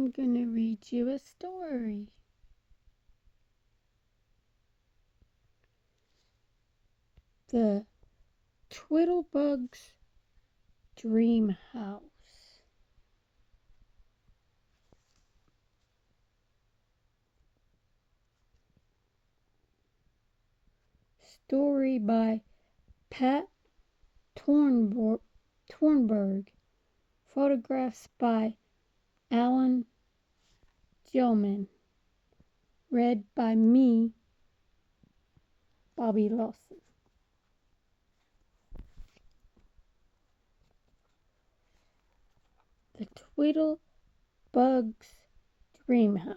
I'm going to read you a story. The Twiddlebug's Dream House. Story by Pat Tornberg. Photographs by Alan Gilman. Read by me, Bobby Lawson. The Twiddlebug's Dream House.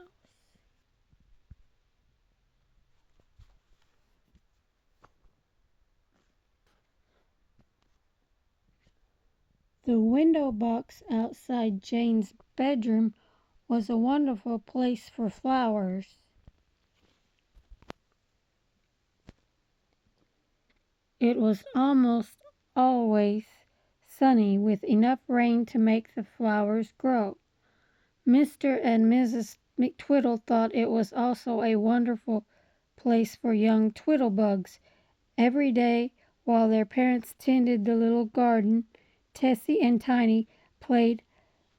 The window box outside Jane's bedroom was a wonderful place for flowers. It was almost always sunny with enough rain to make the flowers grow. Mr. and Mrs. McTwiddle thought it was also a wonderful place for young Twiddlebugs. Every day, while their parents tended the little garden, Tessie and Tiny played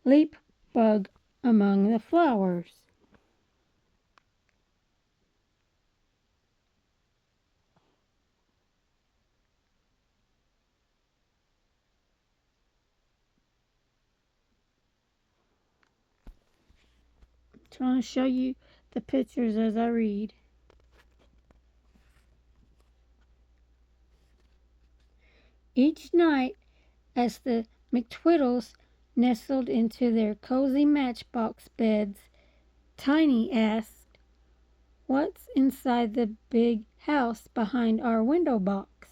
leap bug among the flowers. I'm trying to show you the pictures as I read. Each night, as the McTwiddles nestled into their cozy matchbox beds, Tiny asked, "What's inside the big house behind our window box?"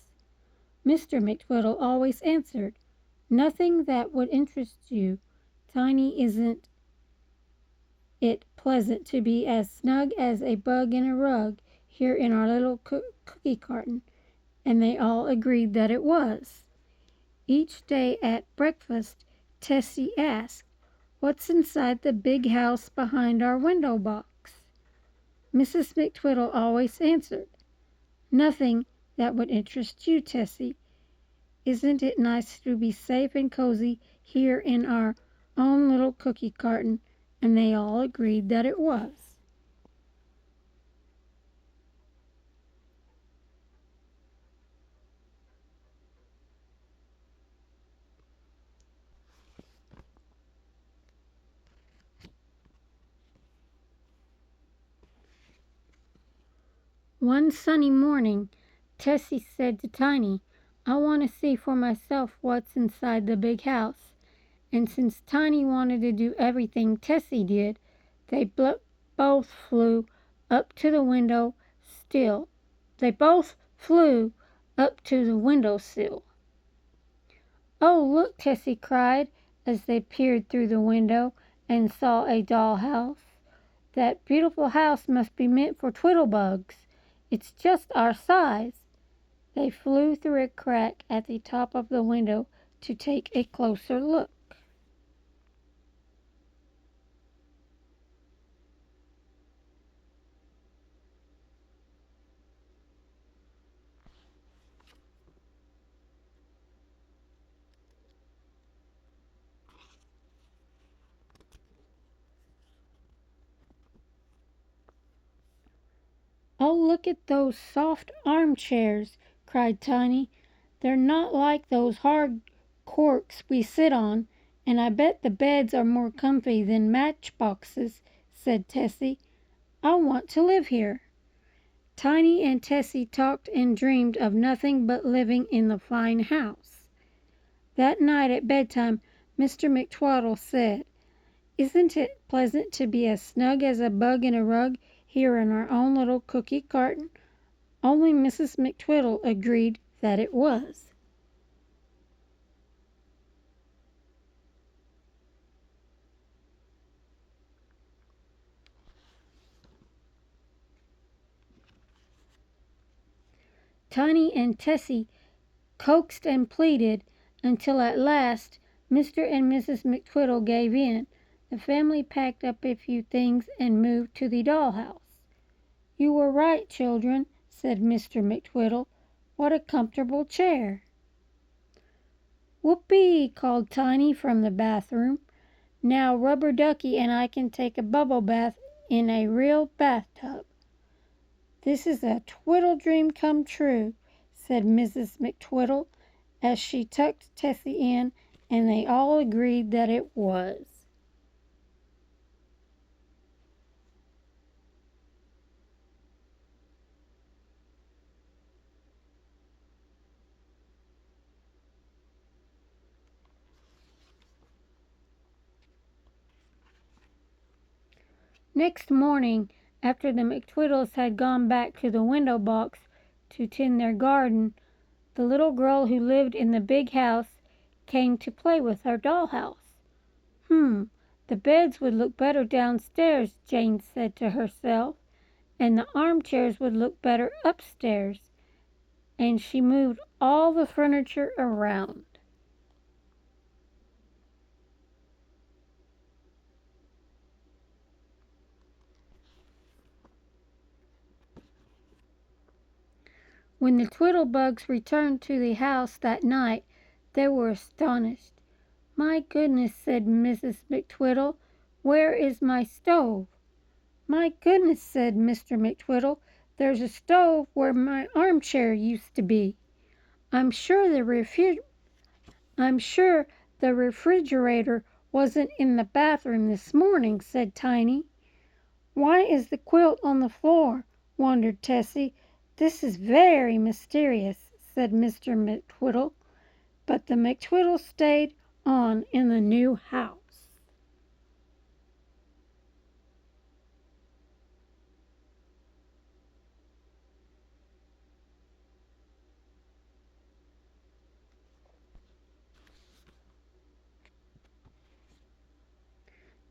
Mr. McTwiddle always answered, "Nothing that would interest you, Tiny. Isn't it pleasant to be as snug as a bug in a rug here in our little cookie carton?" And they all agreed that it was. Each day at breakfast, Tessie asked, "What's inside the big house behind our window box?" Mrs. McTwiddle always answered, "Nothing that would interest you, Tessie. Isn't it nice to be safe and cozy here in our own little cookie carton?" And they all agreed that it was. One sunny morning, Tessie said to Tiny, "I want to see for myself what's inside the big house." And since Tiny wanted to do everything Tessie did, they both flew up to the window sill. "Oh, look!" Tessie cried, as they peered through the window and saw a doll house. "That beautiful house must be meant for Twiddlebugs. It's just our size." They flew through a crack at the top of the window to take a closer look. "Oh, look at those soft armchairs!" cried Tiny. "They're not like those hard corks we sit on, and I bet the beds are more comfy than matchboxes," said Tessie. "I want to live here." Tiny and Tessie talked and dreamed of nothing but living in the fine house. That night at bedtime, Mr. McTwiddle said, "Isn't it pleasant to be as snug as a bug in a rug here in our own little cookie carton?" Only Mrs. McTwiddle agreed that it was. Tiny and Tessie coaxed and pleaded until at last Mr. and Mrs. McTwiddle gave in. The family packed up a few things and moved to the dollhouse. "You were right, children," said Mr. McTwiddle. "What a comfortable chair." "Whoopee!" called Tiny from the bathroom. "Now Rubber Ducky and I can take a bubble bath in a real bathtub." "This is a twiddle dream come true," said Mrs. McTwiddle as she tucked Tessie in, and they all agreed that it was. Next morning, after the McTwiddles had gone back to the window box to tend their garden, the little girl who lived in the big house came to play with her dollhouse. The beds would look better downstairs," Jane said to herself, "and the armchairs would look better upstairs." And she moved all the furniture around. When the Twiddlebugs returned to the house that night, they were astonished. "My goodness," said Mrs. McTwiddle, "where is my stove?" "My goodness," said Mr. McTwiddle, "there's a stove where my armchair used to be." I'm sure the refrigerator wasn't in the bathroom this morning," said Tiny. "Why is the quilt on the floor?" wondered Tessie. "This is very mysterious," said Mr. McTwiddle. But the McTwiddles stayed on in the new house.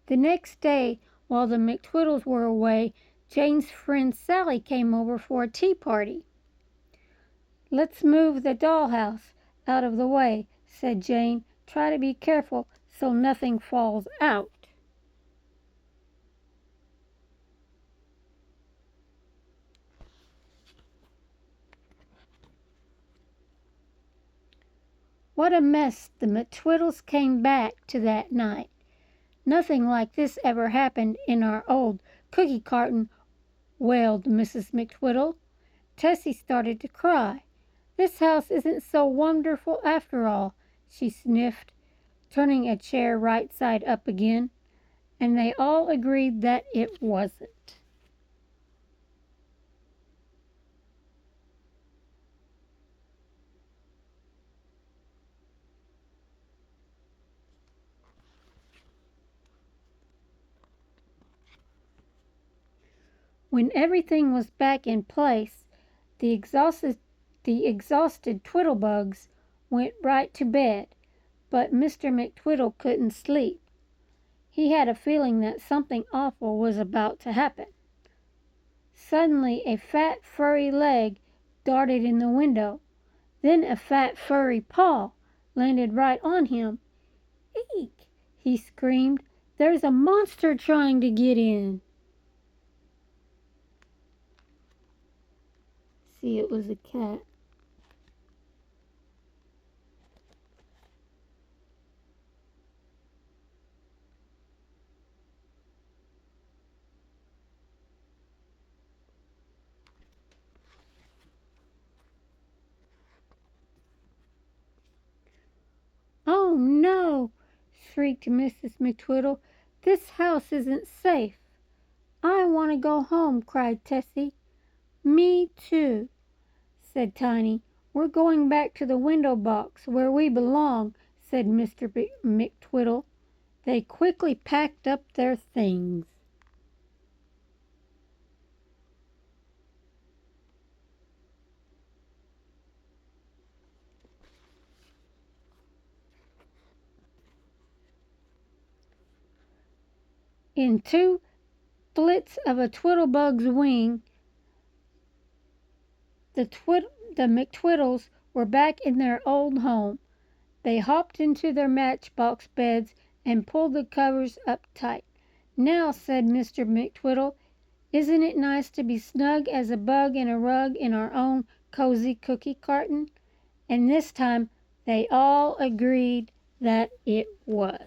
The next day, while the McTwiddles were away, Jane's friend Sally came over for a tea party. "Let's move the dollhouse out of the way," said Jane. "Try to be careful so nothing falls out." What a mess the McTwiddles came back to that night. "Nothing like this ever happened in our old cookie carton," wailed Mrs. McTwiddle. Tessie started to cry. "This house isn't so wonderful after all," she sniffed, turning a chair right side up again. And they all agreed that it wasn't. When everything was back in place, the exhausted Twiddlebugs went right to bed, but Mr. McTwiddle couldn't sleep. He had a feeling that something awful was about to happen. Suddenly a fat furry leg darted in the window. Then a fat furry paw landed right on him. "Eek!" he screamed. "There's a monster trying to get in." See, it was a cat. "Oh, no!" shrieked Mrs. McTwiddle. "This house isn't safe." "I want to go home," cried Tessie. "Me too," said Tiny. "We're going back to the window box, where we belong," said Mr. McTwiddle. They quickly packed up their things. In 2 flits of a Twiddlebug's wing, the McTwiddles were back in their old home. They hopped into their matchbox beds and pulled the covers up tight. "Now," said Mr. McTwiddle, "isn't it nice to be snug as a bug in a rug in our own cozy cookie carton?" And this time they all agreed that it was.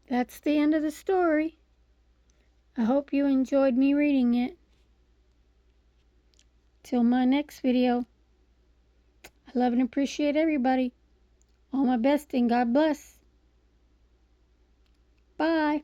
That's the end of the story. I hope you enjoyed me reading it. Till my next video, I love and appreciate everybody. All my best and God bless. Bye.